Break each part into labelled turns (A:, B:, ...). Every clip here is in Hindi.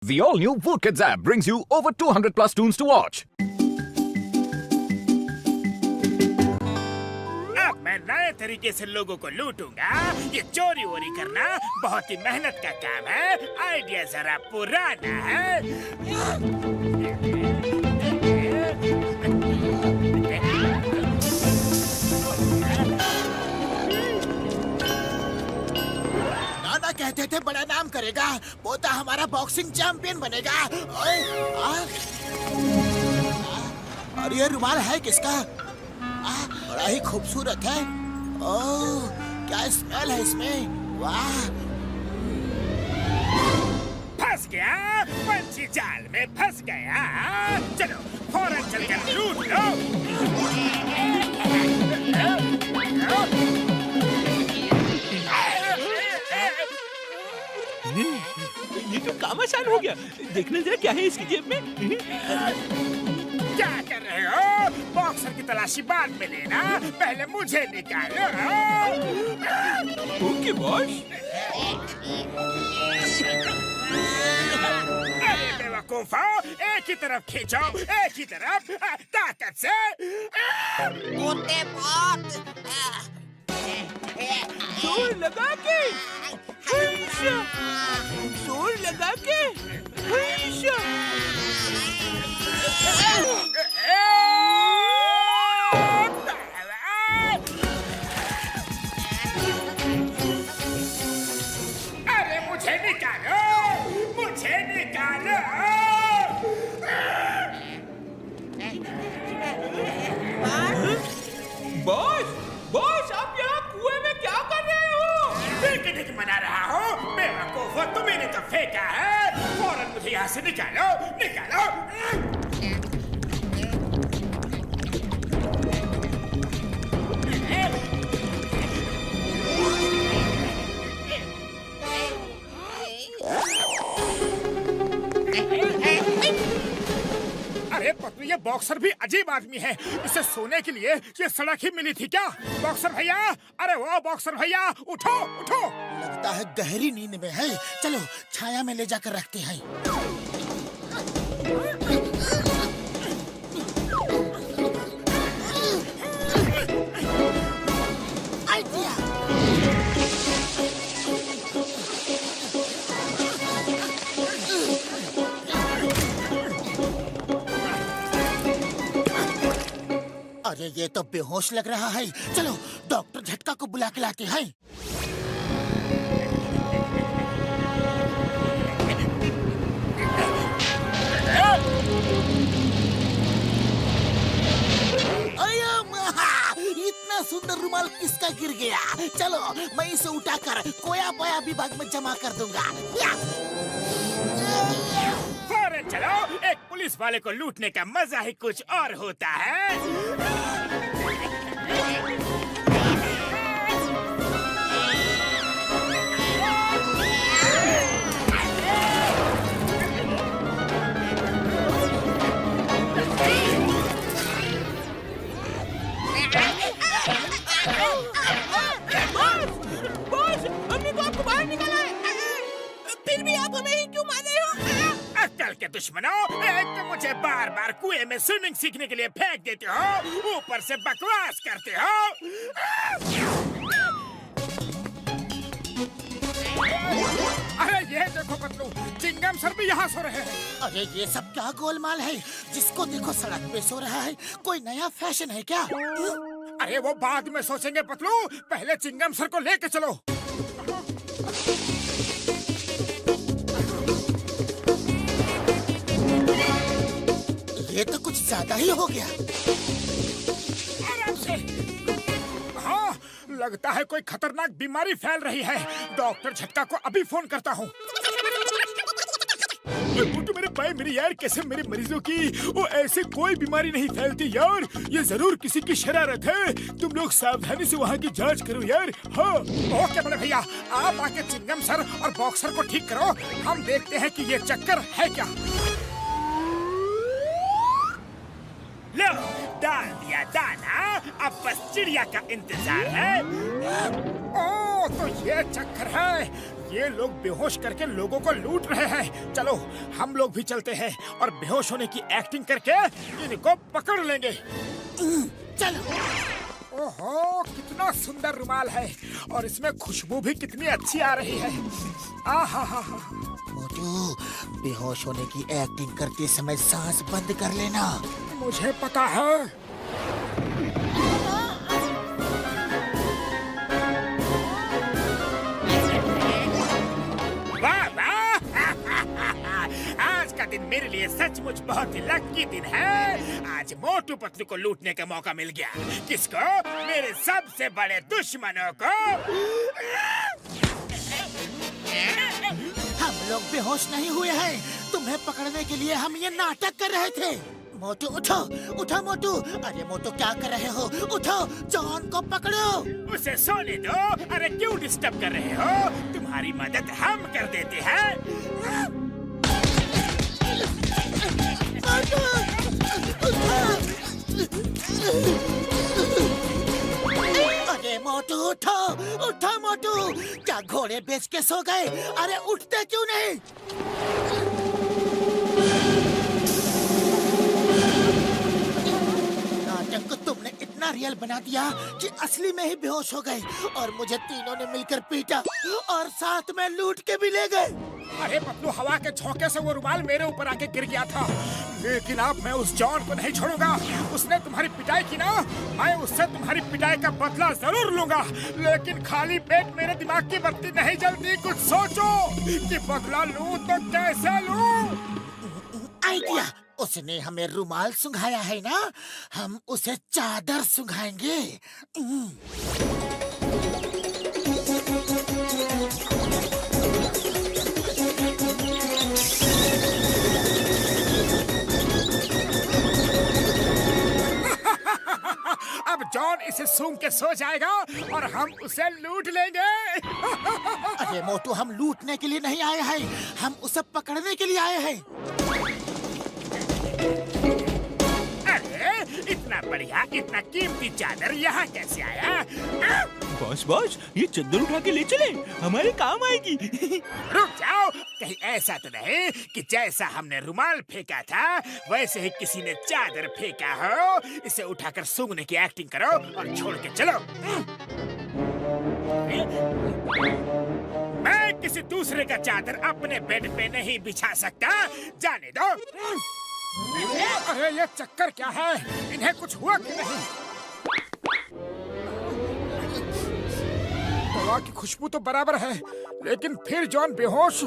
A: The all-new Voot Kids app brings you over 200 plus tunes to watch.
B: अब मैं नए तरीके से लोगों को लूटूंगा। ये चोरी वोरी करना बहुत ही मेहनत का काम है। आइडिया जरा पुराना है।
C: कहते थे बड़ा नाम करेगा, पोता हमारा बॉक्सिंग चैंपियन बनेगा। और ये रुमाल है किसका? बड़ा ही खूबसूरत है। ओह, क्या स्मेल है इसमें। वाह,
B: फंस गया, पंछी जाल में फंस गया। चलो फौरन चलकर लूट लो।
D: ये तो काम आसान हो गया। देखने जरा क्या है इसकी जेब में।
B: क्या कर रहे हो? बॉक्सर की तलाशी बाद में लेना, पहले मुझे निकालो।
D: Okay boss.
B: अरे बेवकूफो, एक ही तरफ खींचो, एक ही तरफ, ताकत से।
D: जोर लगा के, जोर लगा के।
B: अरे मुझे निकालो, मुझे निकालो।
D: बॉस, बॉस आप यहाँ कुएं में क्या कर रहे हो?
B: पिकनिक मना रहा हूँ। बेवकूफो, तुम्हें तो फेंका है। फौरन मुझे यहाँ से निकालो, निकालो। अरे पत्नी, ये बॉक्सर भी अजीब आदमी है। इसे सोने के लिए ये सड़क ही मिली थी क्या? बॉक्सर भैया, अरे वो बॉक्सर भैया, उठो उठो।
C: लगता है गहरी नींद में है। चलो छाया में ले जाकर रखते हैं। अरे ये तो बेहोश लग रहा है। चलो डॉक्टर झटका को बुला के लाते हैं। इतना सुंदर रुमाल किसका गिर गया? चलो मैं इसे उठाकर कोया बोया विभाग में जमा कर दूंगा।
B: फौरन चलो, एक पुलिस वाले को लूटने का मजा ही कुछ और होता है।
D: बॉस, हमने तो आपको बाहर निकाला है। फिर भी आप हमें ही क्यों मार रहे हो?
B: अक्ल के दुश्मनों, एक तो मुझे बार बार कुएं में स्विमिंग सीखने के लिए फेंक देते हो, ऊपर से बकवास करते हो। अरे ये देखो पतलू, चिंगम सर भी यहाँ सो रहे हैं।
C: अरे ये सब क्या गोलमाल है? जिसको देखो सड़क पे सो रहा है। कोई नया फैशन है क्या?
B: अरे वो बाद में सोचेंगे पतलू, पहले चिंगम सर को लेके चलो।
C: ये तो कुछ ज्यादा ही हो गया।
B: आराम से। हाँ, लगता है कोई खतरनाक बीमारी फैल रही है। डॉक्टर झटका को अभी फोन करता हूँ। तो मेरे भाई, मेरे यार, कैसे मेरे मरीजों की वो ऐसे कोई बीमारी नहीं फैलती यार। ये जरूर किसी की शरारत है। तुम लोग सावधानी से वहाँ की जांच करो यार। हाँ ओके बड़े भैया, आप आके चिंगम सर और बॉक्सर को ठीक करो। हम देखते हैं कि ये चक्कर है क्या। लो, डाल दिया दाना, अब बस चिड़िया का इंतजार है। ओह, तो ये चक्कर है। ये लोग बेहोश करके लोगों को लूट रहे हैं। चलो हम लोग भी चलते हैं और बेहोश होने की एक्टिंग करके इनको पकड़ लेंगे।
C: चलो।
B: ओहो, कितना सुंदर रुमाल है और इसमें खुशबू भी कितनी अच्छी आ रही है। आहा हा हा।
C: मोटू, बेहोश होने की एक्टिंग करते समय सांस बंद कर लेना।
B: मुझे पता है। वाह वाह। आज का दिन मेरे लिए सचमुच बहुत ही लकी दिन है। आज मोटू पतलू को लूटने का मौका मिल गया। किसको? मेरे सबसे बड़े दुश्मनों को।
C: हम लोग बेहोश नहीं हुए हैं। तुम्हें पकड़ने के लिए हम ये नाटक कर रहे थे। मोटू उठो, उठो मोटू। अरे मोटू क्या कर रहे हो? उठो, जॉन को पकड़ो।
B: उसे सोने दो। अरे क्यों डिस्टर्ब कर रहे हो? तुम्हारी मदद हम कर देते हैं।
C: मोटू, उठो। अरे मोटू उठो, उठो मोटू। क्या घोड़े बेच के सो गए? अरे उठते क्यों नहीं? नाटक को तुमने इतना रियल बना दिया कि असली में ही बेहोश हो गए और मुझे तीनों ने मिलकर पीटा और साथ में लूट के भी ले गए।
B: अरे पतलू, हवा के झोंके से वो रुमाल मेरे ऊपर आके गिर गया था, लेकिन अब मैं उस जॉन को नहीं छोड़ूंगा। उसने तुम्हारी पिटाई की ना, मैं उससे तुम्हारी पिटाई का बदला जरूर लूंगा। लेकिन खाली पेट मेरे दिमाग की बत्ती नहीं जलती। कुछ सोचो कि बदला लूं तो कैसे लूं।
C: आइडिया। उसने हमें रुमाल सुंघाया है ना, हम उसे चादर सुंघाएंगे।
B: अब जॉन इसे सूंघ के सो जाएगा और हम उसे लूट लेंगे।
C: अरे मोटू, हम लूटने के लिए नहीं आए हैं, हम उसे पकड़ने के लिए आए हैं।
B: अरे इतना बढ़िया, इतना कीमती चादर यहाँ कैसे आया?
E: बॉस, ये चादर उठा के ले चले, हमारे काम आएगी।
B: रुक जाओ, कहीं ऐसा तो नहीं कि जैसा हमने रुमाल फेंका था वैसे ही किसी ने चादर फेंका हो। इसे उठाकर सूंघने की एक्टिंग करो और छोड़ के चलो। मैं किसी दूसरे का चादर अपने बेड पे नहीं बिछा सकता, जाने दो। अरे ये चक्कर क्या है? इन्हें कुछ हुआ कि नहीं? दवा की खुशबू तो बराबर है, लेकिन फिर जॉन बेहोश।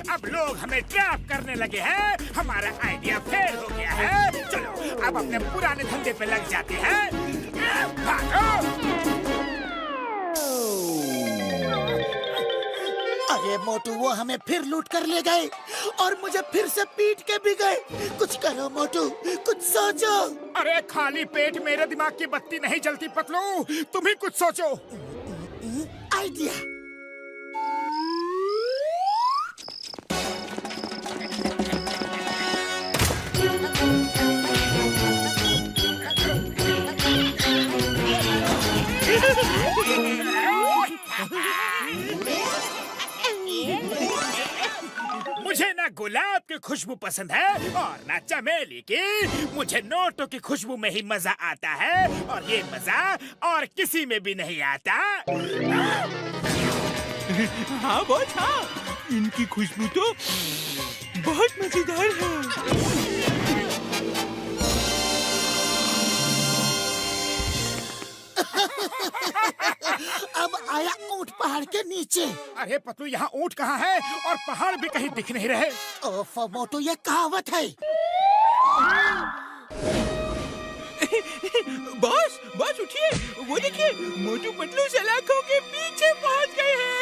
B: अब लोग हमें ट्रैप करने लगे हैं। हमारा आइडिया फेल हो गया है। चलो अब अपने पुराने धंधे पे लग जाते हैं। भागो।
C: अरे मोटू, वो हमें फिर लूट कर ले गए और मुझे फिर से पीट के भी गए। कुछ करो मोटू, कुछ सोचो।
B: अरे खाली पेट मेरे दिमाग की बत्ती नहीं जलती पतलू, तुम ही कुछ सोचो।
C: आइडिया।
B: मुझे ना गुलाब की खुशबू पसंद है और ना चमेली की। मुझे नोटों की खुशबू में ही मजा आता है और ये मजा और किसी में भी नहीं आता।
E: हाँ बॉस, हाँ, इनकी खुशबू तो बहुत मजेदार है।
C: अब आया ऊंट पहाड़ के नीचे।
B: अरे पतलू, यहाँ ऊंट कहाँ है और पहाड़ भी कहीं दिख नहीं रहे।
C: ओफ मोटू, ये कहावत है।
E: बॉस उठिए, वो देखिए, मोटू पतलू सलाखों के पीछे पहुंच गए हैं।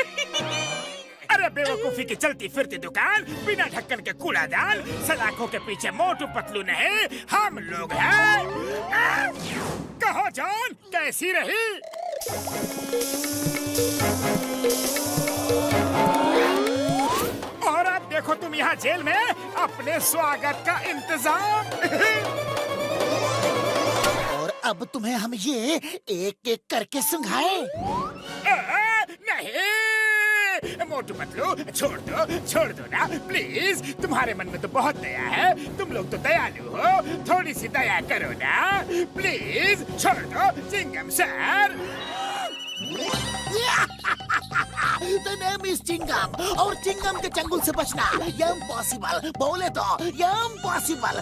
B: अरे बेवकूफी की चलती फिरती दुकान, बिना ढक्कन के कूड़ादान, सलाखों के पीछे मोटू पतलू नहीं, हम लोग हैं। कहो जॉन, कैसी रही? और अब देखो तुम यहाँ जेल में अपने स्वागत का इंतजाम।
C: अब तुम्हें हम ये एक एक करके सुंघाए।
B: नहीं मोटू पतलू, छोड़ दो ना प्लीज। तुम्हारे मन में तो बहुत दया है, तुम लोग तो दयालु हो, थोड़ी सी दया करो ना प्लीज। छोड़ दो chewing gum sir.
C: The name is chewing gum और चिंगम के चंगुल से बचना इम्पॉसिबल। बोले तो इम्पॉसिबल।